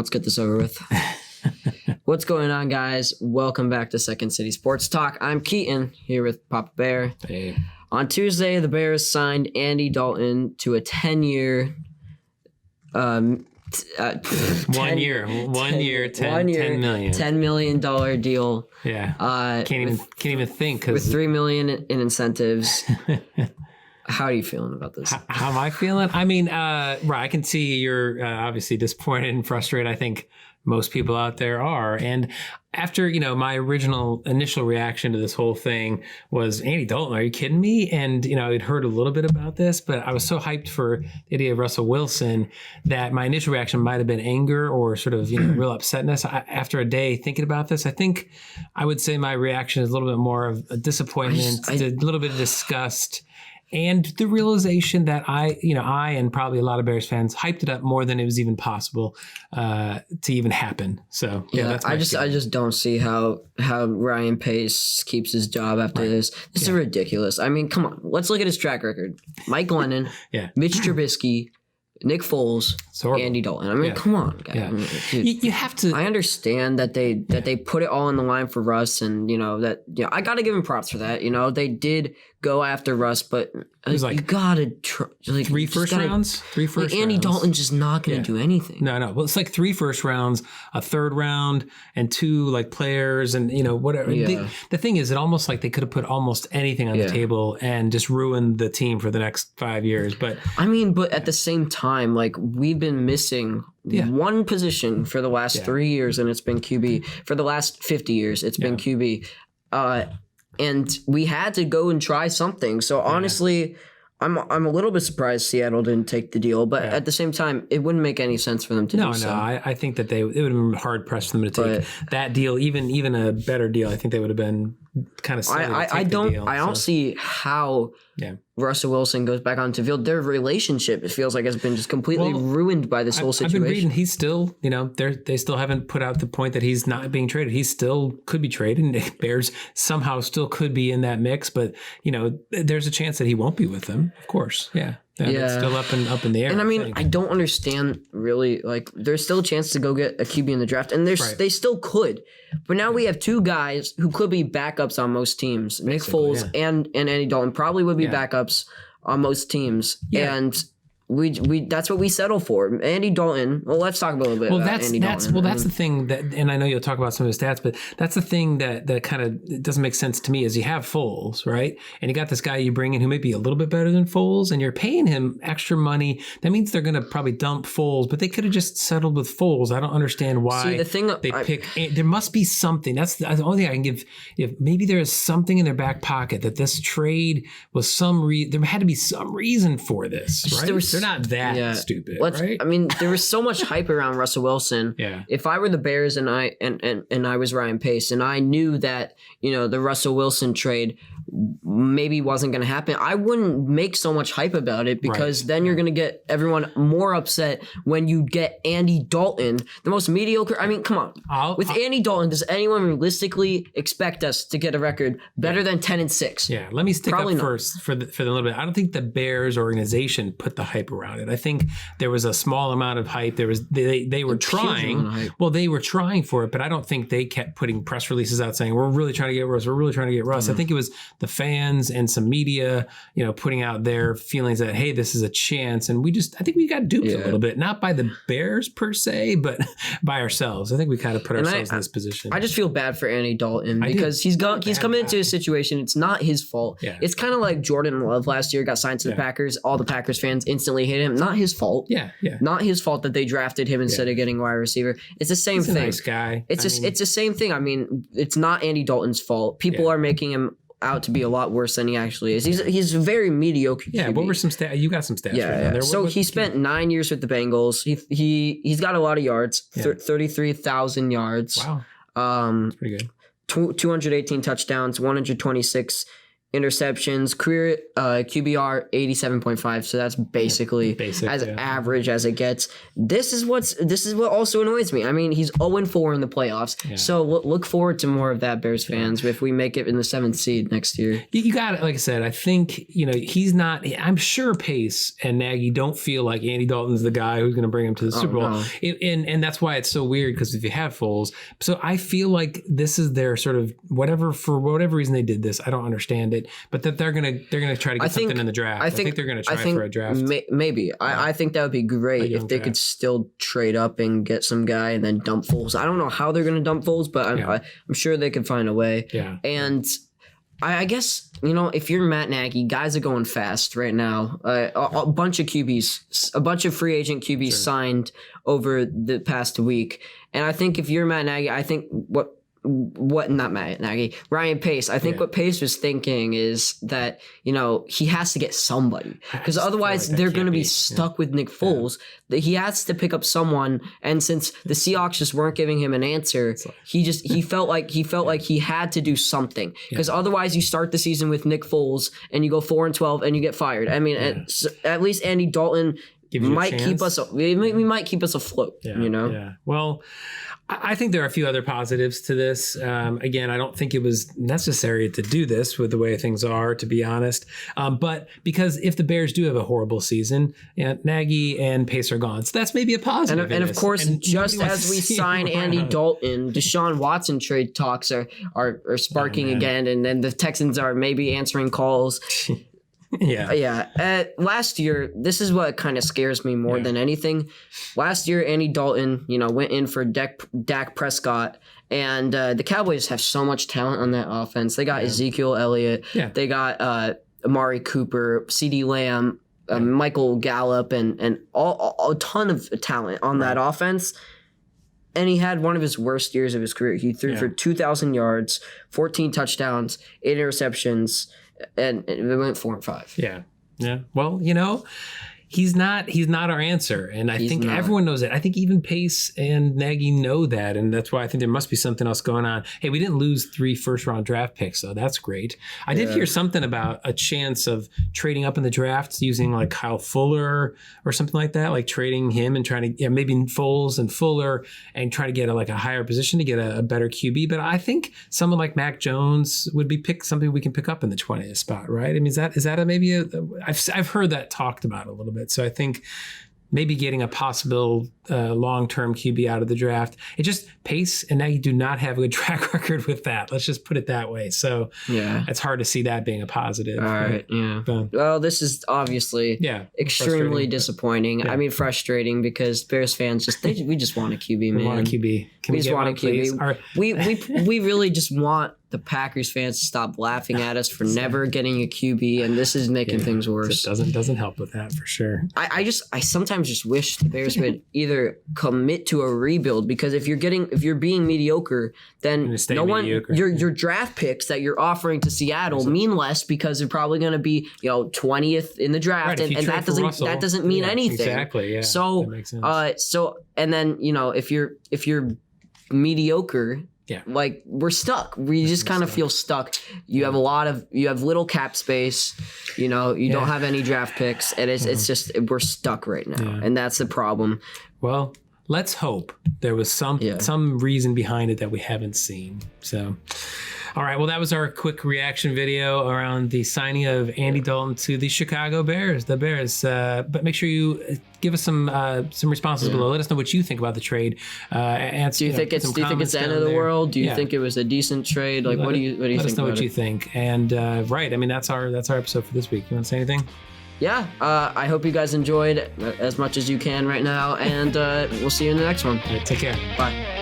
Let's get this over with. What's going on, guys? Welcome back to Second City Sports Talk. I'm Keaton, here with Papa Bear. Hey. On Tuesday, the Bears signed Andy Dalton to a 10-year... 1 year, 10 million. $10 million deal. Yeah. Can't even think. With $3 million in incentives. How are you feeling about this? How am I feeling? I mean, right, I can see you're obviously disappointed and frustrated. I think most people out there are. And after, my initial reaction to this whole thing was, Andy Dalton, are you kidding me? And, I'd heard a little bit about this, but I was so hyped for the idea of Russell Wilson that my initial reaction might have been anger or sort of, real upsetness. After a day thinking about this, I think I would say my reaction is a little bit more of a disappointment, a little bit of disgust. And the realization that I and probably a lot of Bears fans hyped it up more than it was even possible to even happen. So that's I just don't see how Ryan Pace keeps his job after this. This is ridiculous. I mean, come on, let's look at his track record. Mike Glennon, Mitch Trubisky, Nick Foles, Andy Dalton. I mean, come on, guys. Yeah. I mean, dude, you have to. I understand that they put it all on the line for Russ, and I got to give him props for that. They did go after Russ, but you gotta three first rounds. Andy Dalton's just not gonna do anything. No. Well, it's like 3 first rounds, a third round, and 2 players, and whatever. Yeah. The thing is, it almost like they could have put almost anything on the table and just ruined the team for the next 5 years. But I mean, but at the same time, we've been missing one position for the last 3 years, and it's been QB. For the last 50 years, it's been QB. And we had to go and try something. So honestly, I'm a little bit surprised Seattle didn't take the deal, but at the same time, it wouldn't make any sense for them to do so. No, I think that it would have been hard pressed for them to take that deal, even a better deal. I think they would have been kind of silly to take the deal. I don't see how Russell Wilson goes back onto the field. Their relationship, it feels like, has been just completely ruined by this whole situation. I've been reading he's still, they still haven't put out the point that he's not being traded. He still could be traded, and Bears somehow still could be in that mix. But, there's a chance that he won't be with them, of course. Yeah. It's still up in the air. And I mean, I don't understand really, there's still a chance to go get a QB in the draft, and they still could. But now we have 2 guys who could be backups on most teams. Nick Foles and Andy Dalton probably would be backups on most teams. Yeah. And we that's what we settle for. Andy Dalton. Well, let's talk a little bit about Andy Dalton. That's the thing that, and I know you'll talk about some of his stats, but that's the thing that kind of doesn't make sense to me is you have Foles, right? And you got this guy you bring in who may be a little bit better than Foles, and you're paying him extra money. That means they're going to probably dump Foles, but they could have just settled with Foles. I don't understand why there must be something. That's the only thing I can give. If maybe there is something in their back pocket that this trade was there had to be some reason for this, right? They're not that stupid, right? I mean, there was so much hype around Russell Wilson. Yeah. If I were the Bears and I was Ryan Pace and I knew that, the Russell Wilson trade maybe wasn't going to happen, I wouldn't make so much hype about it, because then you're going to get everyone more upset when you get Andy Dalton, the most mediocre. I mean, come on. With Andy Dalton, does anyone realistically expect us to get a record better than 10-6? Yeah, let me stick up first for the little bit. I don't think the Bears organization put the hype around it. I think there was a small amount of hype. They were trying. Well, they were trying for it, but I don't think they kept putting press releases out saying, we're really trying to get Russ. We're really trying to get Russ. I think it was the fans and some media, putting out their feelings that, hey, this is a chance. And I think we got duped a little bit, not by the Bears per se, but by ourselves. I think we kind of put ourselves in this position. I just feel bad for Andy Dalton because he's coming into a situation. It's not his fault. Yeah. It's kind of like Jordan Love last year got signed to the Packers. All the Packers fans instantly hate him. Not his fault. Yeah. Not his fault that they drafted him instead of getting a wide receiver. It's the same thing. He's a nice guy. It's the same thing. I mean, it's not Andy Dalton's fault. People are making him out to be a lot worse than he actually is. He's very mediocre. Yeah, QB. What were some stats? You got some stats. Yeah. There. So he spent 9 years with the Bengals. He's got a lot of yards. 33,000 yards. Wow. That's pretty good. 218 touchdowns, 126 interceptions, career QBR 87.5. So that's basically as average as it gets. This is what also annoys me. I mean, he's 0-4 in the playoffs. Yeah. So look forward to more of that, Bears fans, if we make it in the 7th seed next year. You got it. Like I said, I think, he's not, I'm sure Pace and Nagy don't feel like Andy Dalton's the guy who's going to bring him to the Super Bowl. No. And that's why it's so weird, because if you have Foles, so I feel like this is their sort of for whatever reason they did this. I don't understand it, but that they're gonna try to get something in the draft. I think they're gonna try for a draft. Maybe. I think that would be great if they could still trade up and get some guy and then dump Foles. I don't know how they're gonna dump Foles, but I'm sure they can find a way. Yeah. And I guess, if you're Matt Nagy, guys are going fast right now. A bunch of QBs, a bunch of free agent QBs signed over the past week. And I think if you're Matt Nagy, I think not Matt Nagy, Ryan Pace. I think what Pace was thinking is that, he has to get somebody, because otherwise they're going to be stuck with Nick Foles. That he has to pick up someone. And since the Seahawks just weren't giving him an answer, he felt like he had to do something, because otherwise you start the season with Nick Foles and you go 4-12 and you get fired. I mean, at least Andy Dalton might keep us afloat. Yeah. Well, I think there are a few other positives to this. Again, I don't think it was necessary to do this with the way things are, to be honest. But because if the Bears do have a horrible season, Nagy and Pace are gone. So that's maybe a positive. And of course, just as we sign Andy Dalton, Deshaun Watson trade talks are sparking again. And then the Texans are maybe answering calls. Yeah. Last year, this is what kind of scares me more than anything. Last year, Andy Dalton, went in for Dak Prescott, and the Cowboys have so much talent on that offense. They got Ezekiel Elliott. Yeah. They got Amari Cooper, CeeDee Lamb, Michael Gallup, and a ton of talent on that offense. And he had one of his worst years of his career. He threw for 2,000 yards, 14 touchdowns, 8 interceptions, and it went 4-5. Yeah. Well, he's not our answer. And I think everyone knows that. I think even Pace and Nagy know that. And that's why I think there must be something else going on. Hey, we didn't lose 3 first-round draft picks, so that's great. I did hear something about a chance of trading up in the drafts using like Kyle Fuller or something like that, like trading him and trying to, maybe Foles and Fuller, and try to get a higher position to get a better QB. But I think someone like Mac Jones would be something we can pick up in the 20th spot, right? I mean, is that I've heard that talked about a little bit. So I think maybe getting a possible long-term QB out of the draft. It just, Pace and Nagy do not have a good track record with that. Let's just put it that way. So it's hard to see that being a positive. All right. Well, this is obviously extremely disappointing. Yeah. I mean, frustrating, because Bears fans we just want a QB, man. We want a QB. We just want a QB. We really just want the Packers fans to stop laughing at us for never getting a QB, and this is making things worse. It doesn't help with that, for sure. I sometimes just wish the Bears would either commit to a rebuild, because if you're being mediocre, then your draft picks that you're offering to Seattle mean less, because they're probably going to be 20th in the draft, and that doesn't mean anything. Exactly. Yeah. So that makes sense. And then if you're mediocre, like, we're stuck. We just kind of feel stuck. You have little cap space. You don't have any draft picks, and it's just, we're stuck right now, and that's the problem. Well, let's hope there was some reason behind it that we haven't seen. So, all right. Well, that was our quick reaction video around the signing of Andy Dalton to the Chicago Bears. The Bears. But make sure you give us some responses below. Let us know what you think about the trade. Do you think it's the end of the world? Do you think it was a decent trade? Like, what do you think? Let us know what you think. And I mean, that's our episode for this week. You want to say anything? Yeah. I hope you guys enjoyed as much as you can right now, and we'll see you in the next one. All right, take care. Bye.